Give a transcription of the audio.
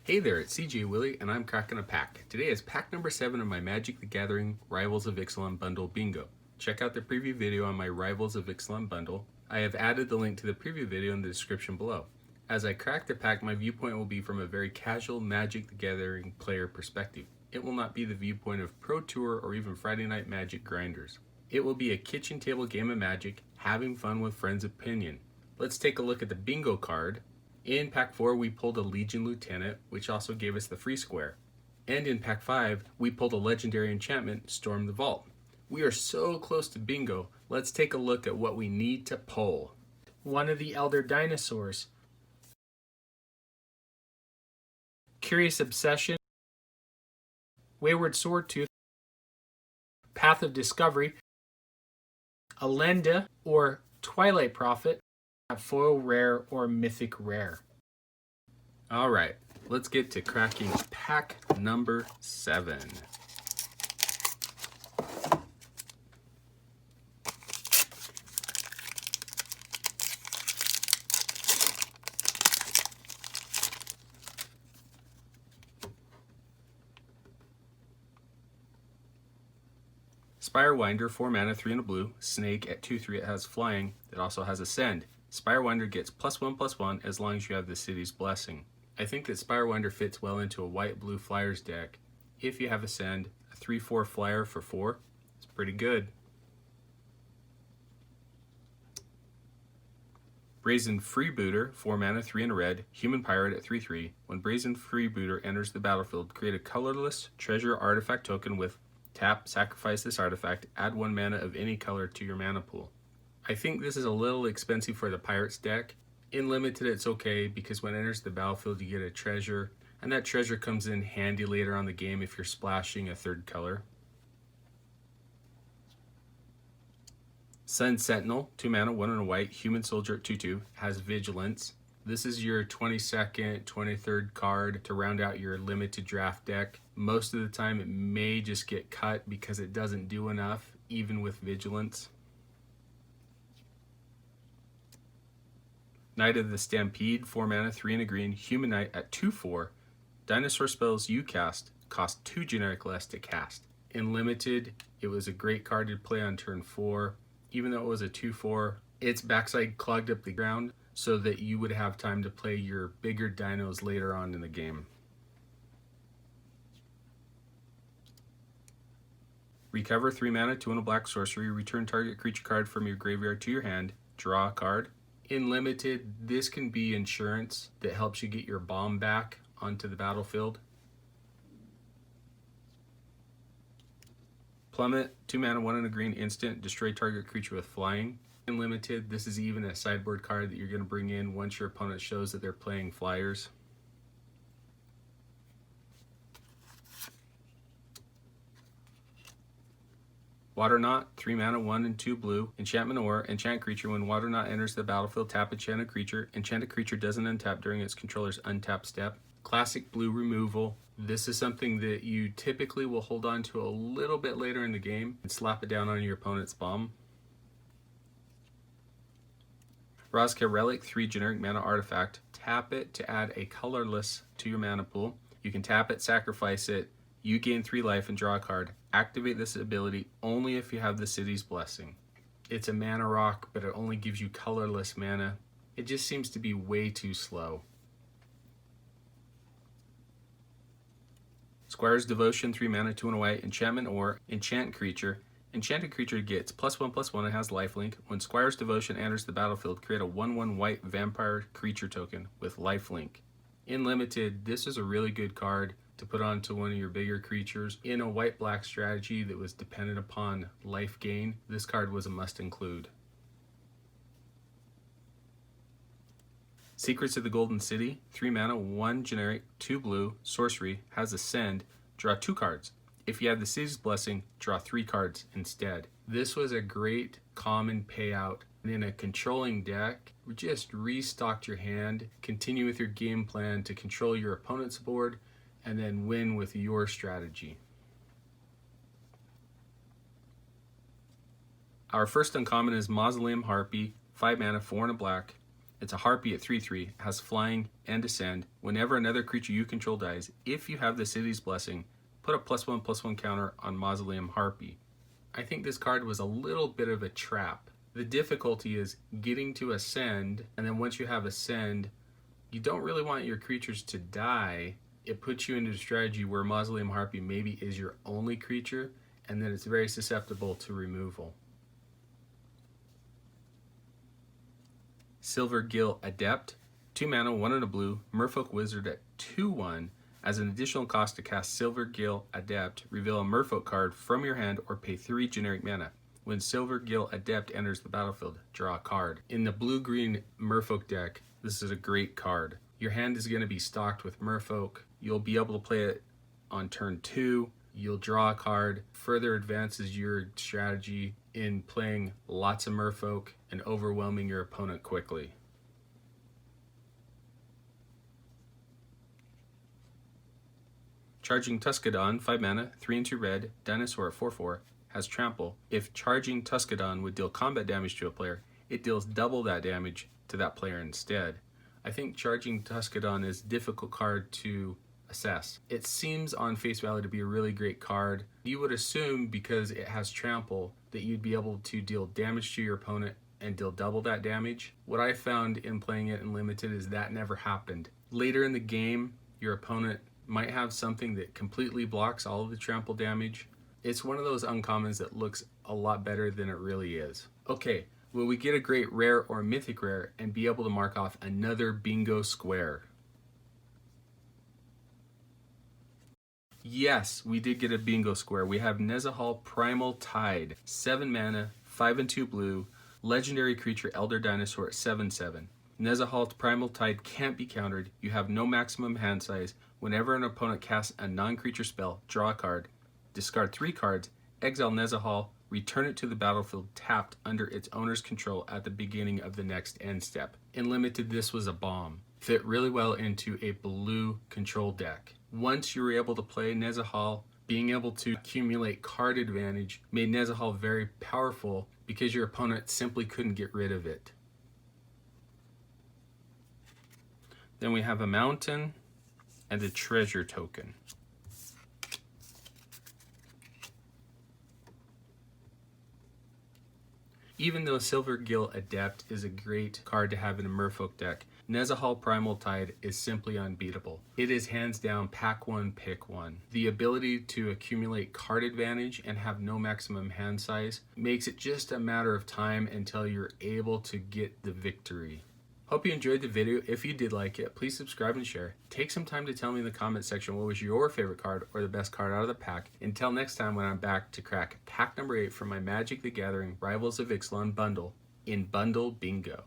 Hey there, it's CJ Willie, and I'm cracking a pack. Today is pack number 7 of my Magic the Gathering Rivals of Ixalan bundle bingo. Check out the preview video on my Rivals of Ixalan bundle. I have added the link to the preview video in the description below. As I crack the pack, my viewpoint will be from a very casual Magic the Gathering player perspective. It will not be the viewpoint of Pro Tour or even Friday Night Magic grinders. It will be a kitchen table game of Magic, having fun with friends' opinion. Let's take a look at the bingo card. In Pack 4, we pulled a Legion Lieutenant, which also gave us the free square. And in Pack 5, we pulled a legendary enchantment, Storm the Vault. We are so close to bingo, let's take a look at what we need to pull. One of the Elder Dinosaurs, Curious Obsession, Wayward Swordtooth, Path of Discovery, Alenda or Twilight Prophet, foil rare or mythic rare. Alright, let's get to cracking pack number 7. Spirewinder, 4 mana, 3 and a blue. Snake at 2/3, it has flying. It also has Ascend. Spirewinder gets +1/+1 as long as you have the City's Blessing. I think that Spirewinder fits well into a white-blue flyers deck. If you have Ascend, a 3/4 flyer for 4, it's pretty good. Brazen Freebooter, 4 mana, 3 and a red. Human Pirate at 3/3. When Brazen Freebooter enters the battlefield, create a colorless treasure artifact token with tap, sacrifice this artifact, add 1 mana of any color to your mana pool. I think this is a little expensive for the Pirates deck. In Limited, it's okay because when it enters the battlefield, you get a treasure, and that treasure comes in handy later on the game if you're splashing a 3rd color. Sun Sentinel, 2 mana, 1 and a white, human soldier at 2/2, has Vigilance. This is your 22nd, 23rd card to round out your limited draft deck. Most of the time it may just get cut because it doesn't do enough, even with Vigilance. Knight of the Stampede, 4 mana, 3 and a green, human knight at 2/4. Dinosaur spells you cast cost 2 generic less to cast. In Limited, it was a great card to play on turn 4. Even though it was a 2/4, its backside clogged up the ground so that you would have time to play your bigger dinos later on in the game. Recover, 3 mana, 2 and a black sorcery, return target creature card from your graveyard to your hand, draw a card. In Limited, this can be insurance that helps you get your bomb back onto the battlefield. Plummet, 2 mana, 1 and a green instant, destroy target creature with flying. In Limited, this is even a sideboard card that you're going to bring in once your opponent shows that they're playing flyers. Waterknot, 3 mana, 1 and 2 blue. Enchantment or enchant creature. When Waterknot enters the battlefield, tap enchanted creature. Enchanted creature doesn't untap during its controller's untap step. Classic blue removal. This is something that you typically will hold on to a little bit later in the game and slap it down on your opponent's bomb. Rozka Relic, 3 generic mana artifact. Tap it to add a colorless to your mana pool. You can tap it, sacrifice it. You gain 3 life and draw a card. Activate this ability only if you have the City's Blessing. It's a mana rock, but it only gives you colorless mana. It just seems to be way too slow. Squire's Devotion, 3 mana, 2 and a white, enchantment or enchant creature. Enchanted creature gets +1/+1 and has lifelink. When Squire's Devotion enters the battlefield, create a 1/1 white vampire creature token with lifelink. In Limited, this is a really good card to put onto one of your bigger creatures. In a white-black strategy that was dependent upon life gain, this card was a must include. Secrets of the Golden City, 3 mana, 1 generic, 2 blue, sorcery, has Ascend, draw 2 cards. If you have the City's Blessing, draw 3 cards instead. This was a great common payout. In a controlling deck, just restocked your hand, continue with your game plan to control your opponent's board, and then win with your strategy. Our first uncommon is Mausoleum Harpy, 5 mana, 4 and a black. It's a Harpy at 3/3, has flying and ascend. Whenever another creature you control dies, if you have the City's Blessing, put a +1/+1 counter on Mausoleum Harpy. I think this card was a little bit of a trap. The difficulty is getting to ascend, and then once you have ascend, you don't really want your creatures to die. It puts you into a strategy where Mausoleum Harpy maybe is your only creature, and then it's very susceptible to removal. Silver Gill Adept, 2 mana, 1 and a blue, Merfolk Wizard at 2/1. As an additional cost to cast Silver Gill Adept, reveal a Merfolk card from your hand or pay 3 generic mana. When Silver Gill Adept enters the battlefield, draw a card. In the blue-green Merfolk deck, this is a great card. Your hand is going to be stocked with Merfolk. You'll be able to play it on turn 2. You'll draw a card, further advances your strategy in playing lots of Merfolk and overwhelming your opponent quickly. Charging Tuscadon, 5 mana, 3 and 2 red, dinosaur at 4/4, has trample. If Charging Tuscadon would deal combat damage to a player, it deals double that damage to that player instead. I think Charging Tuscadon is a difficult card to assess. It seems on face value to be a really great card. You would assume because it has trample that you'd be able to deal damage to your opponent and deal double that damage. What I found in playing it in limited is that never happened. Later in the game, your opponent might have something that completely blocks all of the trample damage. It's one of those uncommons that looks a lot better than it really is. Okay, will we get a great rare or mythic rare and be able to mark off another bingo square? Yes, we did get a bingo square. We have Nezahal Primal Tide, 7 mana, 5 and 2 blue, legendary creature Elder Dinosaur at 7/7. Nezahal Primal Tide can't be countered. You have no maximum hand size. Whenever an opponent casts a non-creature spell, draw a card, discard 3 cards, exile Nezahal, return it to the battlefield tapped under its owner's control at the beginning of the next end step. In limited, this was a bomb. Fit really well into a blue control deck. Once you were able to play Nezahal, being able to accumulate card advantage made Nezahal very powerful because your opponent simply couldn't get rid of it. Then we have a mountain and a treasure token. Even though Silver Gill Adept is a great card to have in a Merfolk deck, Nezahal Primal Tide is simply unbeatable. It is hands down pack 1, pick 1. The ability to accumulate card advantage and have no maximum hand size makes it just a matter of time until you're able to get the victory. Hope you enjoyed the video. If you did like it, please subscribe and share. Take some time to tell me in the comment section what was your favorite card or the best card out of the pack. Until next time when I'm back to crack pack number 8 from my Magic the Gathering Rivals of Ixalan bundle in Bundle Bingo.